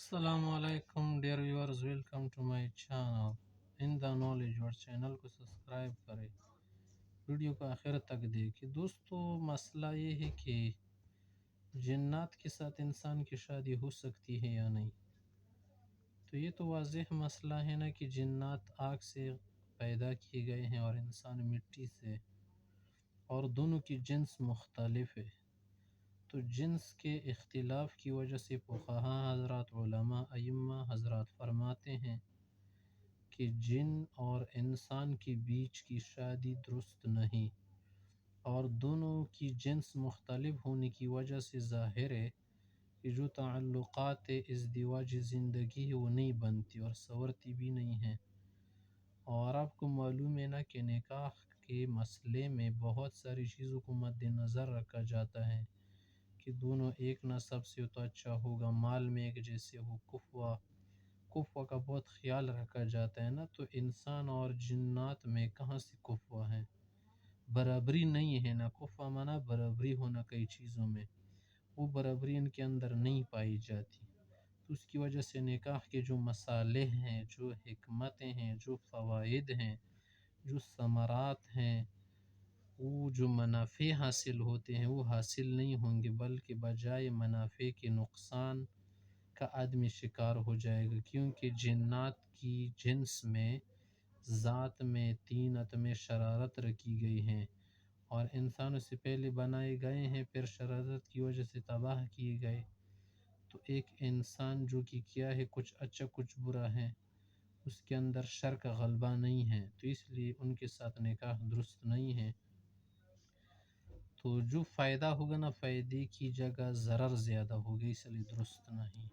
السلام علیکم dear viewers, welcome to my channel in the knowledge word. Channel کو subscribe کریں، ویڈیو کو آخر تک دیکھیں۔ دوستو، مسئلہ یہ ہے کہ جنات کے ساتھ انسان کی شادی ہو سکتی ہے یا نہیں؟ تو یہ تو واضح مسئلہ ہے نا کہ جنات آگ سے پیدا کیے گئے ہیں اور انسان مٹی سے، اور دونوں کی جنس مختلف ہے۔ تو جنس کے اختلاف کی وجہ سے فقہا حضرات، علماء، ائمہ حضرات فرماتے ہیں کہ جن اور انسان کے بیچ کی شادی درست نہیں، اور دونوں کی جنس مختلف ہونے کی وجہ سے ظاہر ہے کہ جو تعلقات ازدواج زندگی ہے وہ نہیں بنتی اور سورتی بھی نہیں ہے۔ اور آپ کو معلوم ہے نا کہ نکاح کے مسئلے میں بہت ساری چیزوں کو مد نظر رکھا جاتا ہے کہ دونوں ایک نسب سے تو اچھا ہوگا، مال میں ایک جیسے ہو، کفوہ کا بہت خیال رکھا جاتا ہے نا۔ تو انسان اور جنات میں کہاں سے کفوہ ہے؟ برابری نہیں ہے نا، کفوہ مانا برابری ہونا کئی چیزوں میں، وہ برابری ان کے اندر نہیں پائی جاتی۔ تو اس کی وجہ سے نکاح کے جو مصالح ہیں، جو حکمتیں ہیں، جو فوائد ہیں، جو ثمرات ہیں، وہ جو منافع حاصل ہوتے ہیں وہ حاصل نہیں ہوں گے، بلکہ بجائے منافع کے نقصان کا آدمی شکار ہو جائے گا، کیونکہ جنات کی جنس میں، ذات میں، طینت میں شرارت رکھی گئی ہیں، اور انسانوں سے پہلے بنائے گئے ہیں، پھر شرارت کی وجہ سے تباہ کیے گئے۔ تو ایک انسان جو کہ کیا ہے، کچھ اچھا کچھ برا ہے، اس کے اندر شر کا غلبہ نہیں ہے، تو اس لیے ان کے ساتھ نکاح درست نہیں ہے۔ تو جو فائدہ ہوگا نا، فائدے کی جگہ ضرر زیادہ ہوگی، اس لیے درست نہیں۔